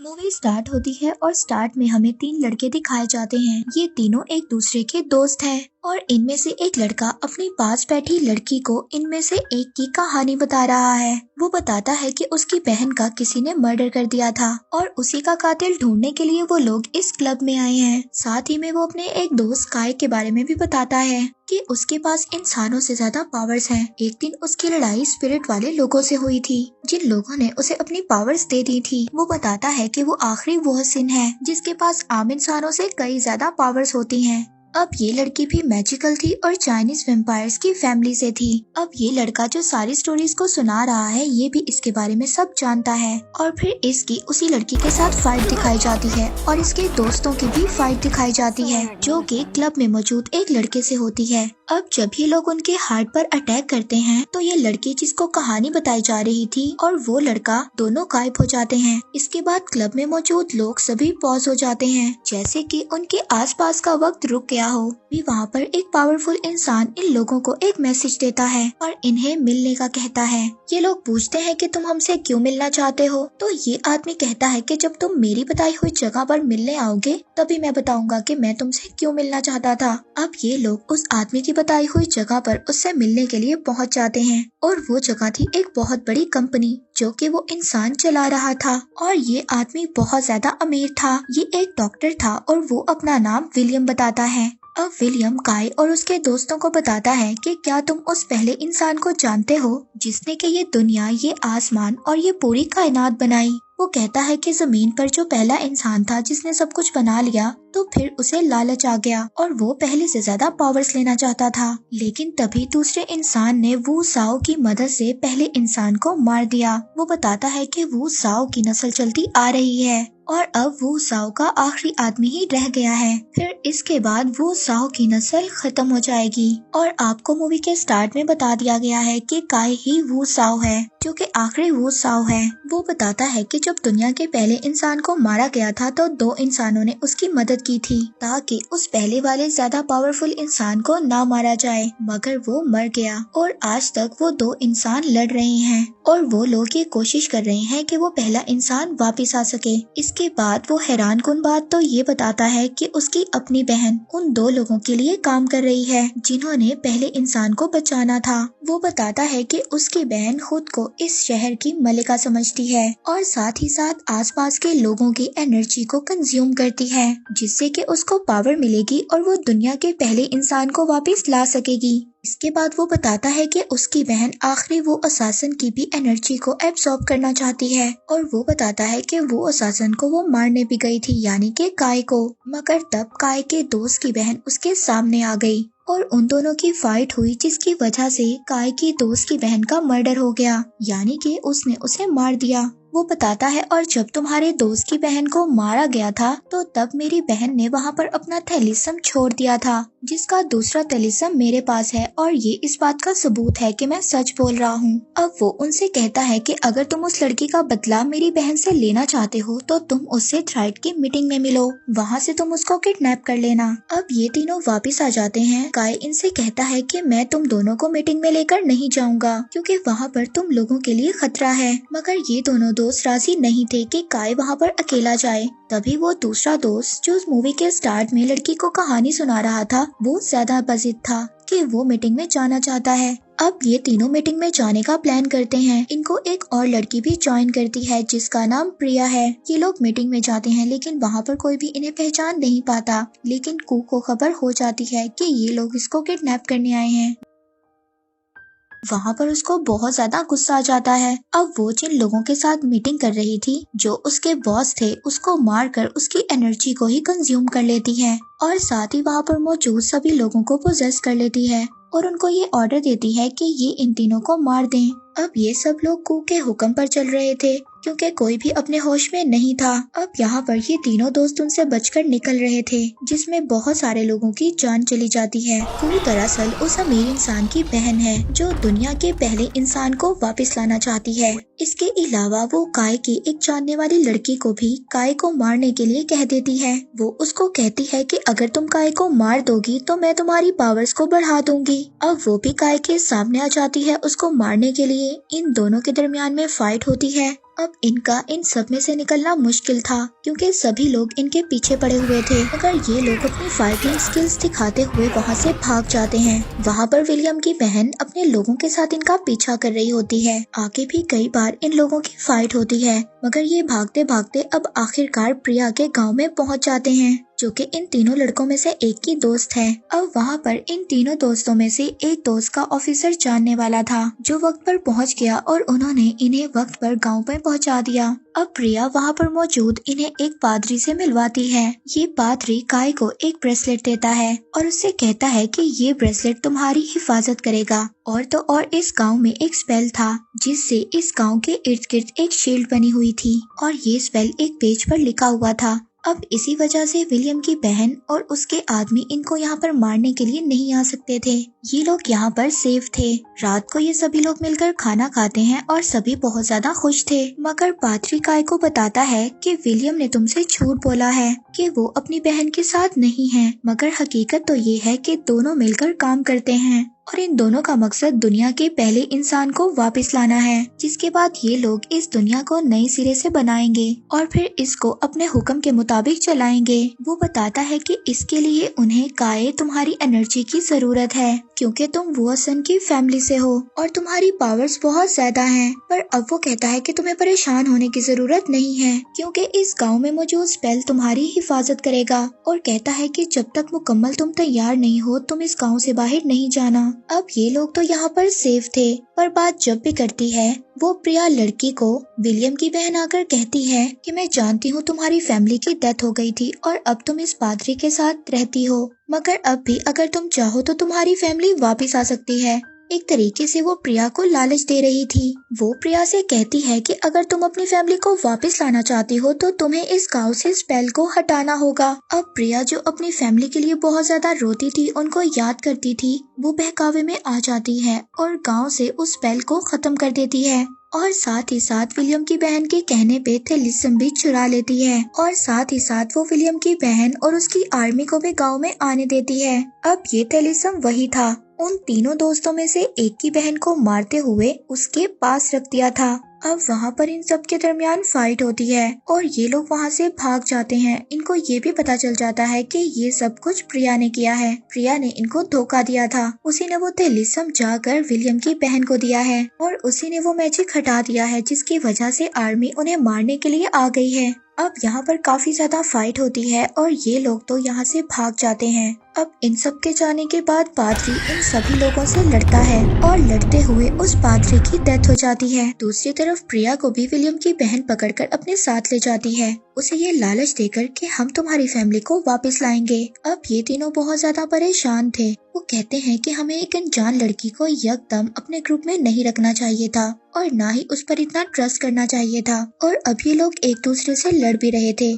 Movie start होती है और स्टार्ट में हमें 3 लड़के दिखाए जाते हैं। ये तीनों एक दूसरे के दोस्त हैं और इनमें से एक लड़का अपनी पास बैठी लड़की को इनमें से एक की कहानी बता रहा है। वो बताता है कि उसकी बहन का किसी ने मर्डर कर दिया था और उसी का कातिल ढूंढने के लिए वो लोग इस क्लब में आए हैं। साथ ही में वो अपने एक दोस्त काय के बारे में भी बताता है कि उसके पास इंसानों से ज्यादा पावर्स हैं। एक दिन उसकी लड़ाई स्पिरिट वाले लोगों से हुई थी जिन लोगों ने उसे अपनी पावर्स दे दी थी। वो बताता है कि वो आखिरी वो सिन है जिसके पास आम इंसानों से कई ज्यादा पावर्स होती हैं। अब ये लड़की भी मैजिकल थी और चाइनीज वेम्पायर्स की फैमिली से थी। अब ये लड़का जो सारी स्टोरीज को सुना रहा है ये भी इसके बारे में सब जानता है और फिर इसकी उसी लड़की के साथ फाइट दिखाई जाती है और इसके दोस्तों की भी फाइट दिखाई जाती है जो कि क्लब में मौजूद एक लड़के से होती है। अब जब ये लोग उनके हार्ट पर अटैक करते हैं तो ये लड़की जिसको कहानी बताई जा रही थी और वो लड़का दोनों गायब हो जाते हैं। इसके बाद क्लब में मौजूद लोग सभी पॉज हो जाते हैं जैसे कि उनके आसपास का वक्त रुक गया हो। भी वहाँ पर एक पावरफुल इंसान इन लोगों को एक मैसेज देता है और इन्हें मिलने का कहता है। ये लोग पूछते हैं कि तुम हमसे क्यों मिलना चाहते हो, तो ये आदमी कहता है कि जब तुम मेरी बताई हुई जगह पर मिलने आओगे तभी मैं बताऊंगा कि मैं तुमसे क्यों मिलना चाहता था। अब ये लोग उस आदमी की बताई हुई जगह पर उससे मिलने के लिए पहुंच जाते हैं और वो जगह थी एक बहुत बड़ी कंपनी जो कि वो इंसान चला रहा था और ये आदमी बहुत ज्यादा अमीर था। ये एक डॉक्टर था और वो अपना नाम विलियम बताता है। अब विलियम काय और उसके दोस्तों को बताता है कि क्या तुम उस पहले इंसान को जानते हो जिसने कि ये दुनिया, ये आसमान और ये पूरी कायनात बनाई। वो कहता है कि जमीन पर जो पहला इंसान था जिसने सब कुछ बना लिया तो फिर उसे लालच आ गया और वो पहले से ज्यादा पावर्स लेना चाहता था, लेकिन तभी दूसरे इंसान ने वू साओ की मदद से पहले इंसान को मार दिया। वो बताता है कि वू साओ की नस्ल चलती आ रही है और अब वू साओ का आखिरी आदमी ही रह गया है। फिर इसके बाद वू साओ की नस्ल खत्म हो जाएगी और आपको मूवी के स्टार्ट में बता दिया गया है कि काय ही वू साओ है जो कि आखिरी वू साओ है। वो बताता है कि जब दुनिया के पहले इंसान को मारा गया था तो 2 इंसानों ने उसकी मदद की थी ताकि उस पहले वाले ज्यादा पावरफुल इंसान को ना मारा जाए, मगर वो मर गया और आज तक वो 2 इंसान लड़ रहे हैं और वो लोग ये कोशिश कर रहे हैं कि वो पहला इंसान वापस आ सके। इसके बाद वो हैरान कुन बात तो ये बताता है कि उसकी अपनी बहन उन 2 लोगों के लिए काम कर रही है जिन्होंने पहले इंसान को बचाना था। वो बताता है कि उसकी बहन खुद को इस शहर की मलिका समझती है और साथ ही साथ आसपास के लोगों की एनर्जी को कंज्यूम करती है जिससे कि उसको पावर मिलेगी और वो दुनिया के पहले इंसान को वापस ला सकेगी। इसके बाद वो बताता है कि उसकी बहन आखिरी वो असासन की भी एनर्जी को एब्सॉर्ब करना चाहती है और वो बताता है कि वो असासन को वो मारने भी गई थी यानी कि काय को, मगर तब काय के दोस्त की बहन उसके सामने आ गई और उन दोनों की फाइट हुई जिसकी वजह से काय की दोस्त की बहन का मर्डर हो गया यानी कि उसने उसे मार दिया। वो बताता है और जब तुम्हारे दोस्त की बहन को मारा गया था तो तब मेरी बहन ने वहाँ पर अपना थैलिसम छोड़ दिया था जिसका दूसरा थैलिसम मेरे पास है और ये इस बात का सबूत है कि मैं सच बोल रहा हूँ। अब वो उनसे कहता है कि अगर तुम उस लड़की का बदला मेरी बहन से लेना चाहते हो तो तुम उससे थ्राइड की मीटिंग में मिलो, वहाँ से तुम उसको किडनैप कर लेना। अब ये तीनों वापिस आ जाते हैं। काय इनसे कहता है कि मैं तुम दोनों को मीटिंग में लेकर नहीं जाऊंगा क्योंकि वहाँ पर तुम लोगों के लिए खतरा है, मगर ये दोनों दोस्त राजी नहीं थे कि काय वहाँ पर अकेला जाए। तभी वो दूसरा दोस्त जो उस मूवी के स्टार्ट में लड़की को कहानी सुना रहा था वो ज्यादा बजिद था कि वो मीटिंग में जाना चाहता है। अब ये तीनों मीटिंग में जाने का प्लान करते हैं। इनको एक और लड़की भी ज्वाइन करती है जिसका नाम प्रिया है। ये लोग मीटिंग में जाते हैं लेकिन वहाँ पर कोई भी इन्हें पहचान नहीं पाता, लेकिन कू को खबर हो जाती है कि ये लोग इसको किडनैप करने आए हैं। वहाँ पर उसको बहुत ज्यादा गुस्सा आ जाता है। अब वो जिन लोगों के साथ मीटिंग कर रही थी जो उसके बॉस थे उसको मारकर उसकी एनर्जी को ही कंज्यूम कर लेती है और साथ ही वहाँ पर मौजूद सभी लोगों को पोजेस कर लेती है और उनको ये ऑर्डर देती है कि ये इन तीनों को मार दें। अब ये सब लोग कू के हुक्म पर चल रहे थे क्योंकि कोई भी अपने होश में नहीं था। अब यहाँ पर ये तीनों दोस्त उनसे बचकर निकल रहे थे जिसमें बहुत सारे लोगों की जान चली जाती है। कू दरअसल उस अमीर इंसान की बहन है जो दुनिया के पहले इंसान को वापस लाना चाहती है। इसके अलावा वो काय की एक जानने वाली लड़की को भी काय को मारने के लिए कह देती है। वो उसको कहती है कि अगर तुम काय को मार दोगी तो मैं तुम्हारी पावर्स को बढ़ा दूंगी। अब वो भी काय के सामने आ जाती है उसको मारने के लिए। इन दोनों के दरमियान में फाइट होती है अब इनका इन सब में से निकलना मुश्किल था क्योंकि सभी लोग इनके पीछे पड़े हुए थे, मगर ये लोग अपनी फाइटिंग स्किल्स दिखाते हुए वहाँ से भाग जाते हैं। वहाँ पर विलियम की बहन अपने लोगों के साथ इनका पीछा कर रही होती है। आगे भी कई बार इन लोगों की फाइट होती है, मगर ये भागते भागते अब आखिरकार प्रिया के गांव में पहुंच जाते हैं, जो कि इन तीनों लड़कों में से एक की दोस्त है। अब वहाँ पर इन तीनों दोस्तों में से एक दोस्त का ऑफिसर जानने वाला था, जो वक्त पर पहुँच गया और उन्होंने इन्हें वक्त पर गांव में पहुँचा दिया। अब प्रिया वहाँ पर मौजूद इन्हें एक पादरी से मिलवाती है। ये पादरी काय को एक ब्रेसलेट देता है और उससे कहता है कि ये ब्रेसलेट तुम्हारी हिफाजत करेगा। और तो और इस गांव में एक स्पेल था जिससे इस गांव के इर्द गिर्द एक शील्ड बनी हुई थी और ये स्पेल एक पेज पर लिखा हुआ था। अब इसी वजह से विलियम की बहन और उसके आदमी इनको यहाँ पर मारने के लिए नहीं आ सकते थे। ये लोग यहाँ पर सेफ थे। रात को ये सभी लोग मिलकर खाना खाते हैं और सभी बहुत ज्यादा खुश थे, मगर पादरी काय को बताता है कि विलियम ने तुमसे झूठ बोला है कि वो अपनी बहन के साथ नहीं है, मगर हकीकत तो ये है कि दोनों मिलकर काम करते हैं और इन दोनों का मकसद दुनिया के पहले इंसान को वापस लाना है, जिसके बाद ये लोग इस दुनिया को नए सिरे से बनाएंगे और फिर इसको अपने हुक्म के मुताबिक चलाएंगे। वो बताता है कि इसके लिए उन्हें काय तुम्हारी एनर्जी की जरूरत है क्योंकि तुम वुआसन की फैमिली से हो और तुम्हारी पावर्स बहुत ज्यादा हैं। पर अब वो कहता है कि तुम्हें परेशान होने की जरूरत नहीं है क्योंकि इस गाँव में मौजूद स्पेल तुम्हारी हिफाजत करेगा और कहता है कि जब तक मुकम्मल तुम तैयार नहीं हो तुम इस गाँव से बाहर नहीं जाना। अब ये लोग तो यहाँ पर सेफ थे, पर बात जब भी करती है वो प्रिया लड़की को विलियम की बहन आकर कहती है कि मैं जानती हूँ तुम्हारी फैमिली की डेथ हो गई थी और अब तुम इस पादरी के साथ रहती हो, मगर अब भी अगर तुम चाहो तो तुम्हारी फैमिली वापस आ सकती है। एक तरीके से वो प्रिया को लालच दे रही थी। वो प्रिया से कहती है कि अगर तुम अपनी फैमिली को वापस लाना चाहती हो तो तुम्हें इस गांव से स्पेल को हटाना होगा। अब प्रिया जो अपनी फैमिली के लिए बहुत ज्यादा रोती थी, उनको याद करती थी, वो बहकावे में आ जाती है और गांव से उस स्पेल को खत्म कर देती है और साथ ही साथ विलियम की बहन के कहने पे थेलिसम भी चुरा लेती है और साथ ही साथ वो विलियम की बहन और उसकी आर्मी को भी गांव में आने देती है। अब ये थेलिसम वही था, उन तीनों दोस्तों में से एक की बहन को मारते हुए उसके पास रख दिया था। अब वहाँ पर इन सब के दरमियान फाइट होती है और ये लोग वहाँ से भाग जाते हैं। इनको ये भी पता चल जाता है कि ये सब कुछ प्रिया ने किया है। प्रिया ने इनको धोखा दिया था। उसी ने वो थेलिसम जाकर विलियम की बहन को दिया है और उसी ने वो मैजिक हटा दिया है जिसकी वजह से आर्मी उन्हें मारने के लिए आ गई है। अब यहाँ पर काफी ज्यादा फाइट होती है और ये लोग तो यहाँ से भाग जाते हैं। अब इन सब के जाने के बाद पादरी इन सभी लोगों से लड़ता है और लड़ते हुए उस पादरी की डेथ हो जाती है। दूसरी तरफ प्रिया को भी विलियम की बहन पकड़कर अपने साथ ले जाती है, उसे ये लालच देकर कि हम तुम्हारी फैमिली को वापस लाएंगे। अब ये तीनों बहुत ज्यादा परेशान थे। वो कहते हैं कि हमें एक अनजान लड़की को यकदम अपने ग्रुप में नहीं रखना चाहिए था और ना ही उस पर इतना ट्रस्ट करना चाहिए था। और अब ये लोग एक दूसरे से लड़ भी रहे थे।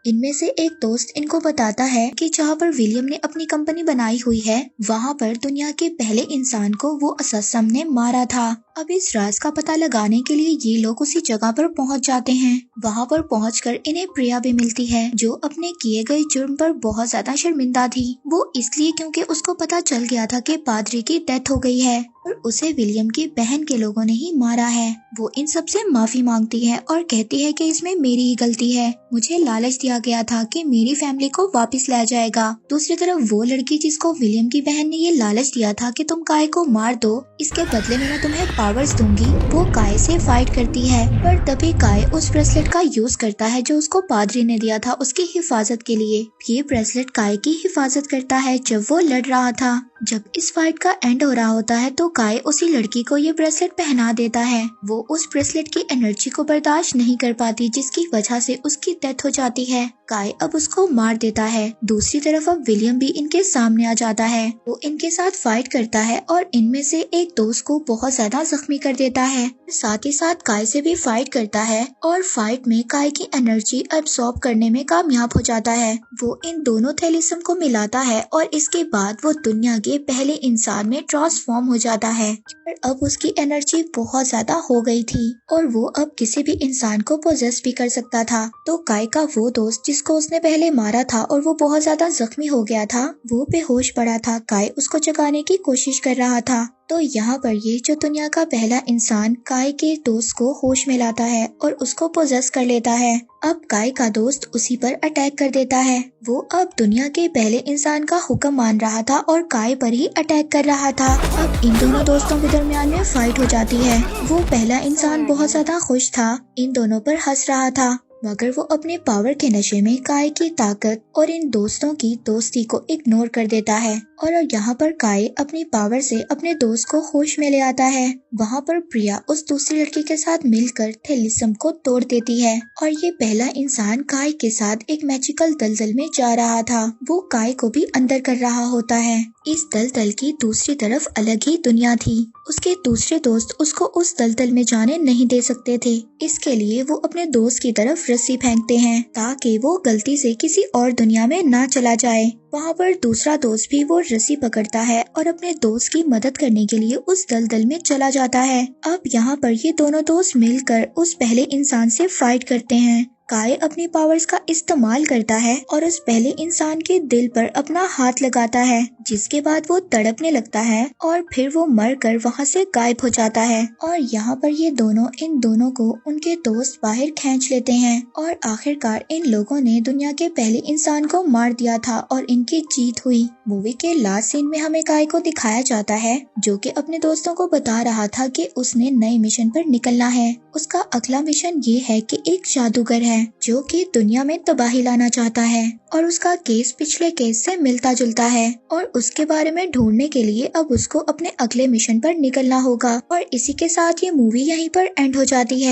इनमें से एक दोस्त इनको बताता है कि जहाँ पर विलियम ने अपनी कंपनी बनाई हुई है वहाँ पर दुनिया के पहले इंसान को वो अससम ने मारा था। अब इस राज का पता लगाने के लिए ये लोग उसी जगह पर पहुँच जाते हैं। वहाँ पर पहुंचकर इन्हें प्रिया भी मिलती है, जो अपने किए गए जुर्म पर बहुत ज्यादा शर्मिंदा थी। वो इसलिए क्योंकि उसको पता चल गया था कि पादरी की डेथ हो गई है और उसे विलियम की बहन के लोगों ने ही मारा है। वो इन सब से माफी मांगती है और कहती है कि इसमें मेरी ही गलती है, मुझे लालच दिया गया था कि मेरी फैमिली को वापस लाया जाएगा। दूसरी तरफ वो लड़की जिसको विलियम की बहन ने ये लालच दिया था कि तुम काय को मार दो, इसके बदले में मैं तुम्हें पावर्स दूंगी, वो काय से फाइट करती है। पर तभी काय उस ब्रेसलेट का यूज करता है जो उसको पादरी ने दिया था उसकी हिफाजत के लिए। ये ब्रेसलेट काय की हिफाजत करता है जब वो लड़ रहा था। जब इस फाइट का एंड हो रहा होता है तो काय उसी लड़की को ये ब्रेसलेट पहना देता है। वो उस ब्रेसलेट की एनर्जी को बर्दाश्त नहीं कर पाती जिसकी वजह से उसकी डेथ हो जाती है। काय अब उसको मार देता है। दूसरी तरफ अब विलियम भी इनके सामने आ जाता है। वो इनके साथ फाइट करता है और इनमें से एक दोस्त को बहुत ज्यादा जख्मी कर देता है। साथ ही साथ काय से भी फाइट करता है और फाइट में काय की एनर्जी अब्सॉर्ब करने में कामयाब हो जाता है। वो इन दोनों थैलिसम को मिलाता है और इसके बाद वो दुनिया के पहले इंसान में ट्रांसफॉर्म हो जाता है। पर अब उसकी एनर्जी बहुत ज्यादा हो गई थी और वो अब किसी भी इंसान को पोजेस भी कर सकता था। तो काय का वो दोस्त जिसको उसने पहले मारा था और वो बहुत ज्यादा जख्मी हो गया था, वो बेहोश पड़ा था। काय उसको जगाने की कोशिश कर रहा था। तो यहाँ पर ये जो दुनिया का पहला इंसान काय के दोस्त को होश में लाता है और उसको पोजेस कर लेता है। अब काय का दोस्त उसी पर अटैक कर देता है। वो अब दुनिया के पहले इंसान का हुक्म मान रहा था और काय पर ही अटैक कर रहा था। अब इन दोनों दोस्तों के दरमियान में फाइट हो जाती है। वो पहला इंसान बहुत ज्यादा खुश था, इन दोनों पर हंस रहा था, मगर वो अपने पावर के नशे में काय की ताकत और इन दोस्तों की दोस्ती को इग्नोर कर देता है। और यहाँ पर काय अपनी पावर से अपने दोस्त को होश में ले आता है। वहाँ पर प्रिया उस दूसरी लड़की के साथ मिलकर थेलिसम को तोड़ देती है और ये पहला इंसान काय के साथ एक मैजिकल दलदल में जा रहा था। वो काय को भी अंदर कर रहा होता है। इस दलदल की दूसरी तरफ अलग ही दुनिया थी। उसके दूसरे दोस्त उसको उस दलदल में जाने नहीं दे सकते थे। इसके लिए वो अपने दोस्त की तरफ रस्सी फेंकते हैं ताकि वो गलती से किसी और दुनिया में ना चला जाए। वहाँ पर दूसरा दोस्त भी वो रस्सी पकड़ता है और अपने दोस्त की मदद करने के लिए उस दलदल में चला जाता है। अब यहाँ पर ये दोनों दोस्त मिलकर उस पहले इंसान से फाइट करते हैं। काय अपनी पावर्स का इस्तेमाल करता है और उस पहले इंसान के दिल पर अपना हाथ लगाता है, जिसके बाद वो तड़पने लगता है और फिर वो मरकर वहाँ से गायब हो जाता है। और यहाँ पर ये दोनों इन दोनों को उनके दोस्त बाहर खींच लेते हैं और आखिरकार इन लोगों ने दुनिया के पहले इंसान को मार दिया था और इनकी जीत हुई। मूवी के लास्ट सीन में हमें काय को दिखाया जाता है जो कि अपने दोस्तों को बता रहा था कि उसने नए मिशन पर निकलना है। उसका अगला मिशन ये है कि एक जादूगर है जो कि दुनिया में तबाही लाना चाहता है और उसका केस पिछले केस से मिलता जुलता है और उसके बारे में ढूंढने के लिए अब उसको अपने अगले मिशन पर निकलना होगा। और इसी के साथ ये मूवी यहीं पर एंड हो जाती है।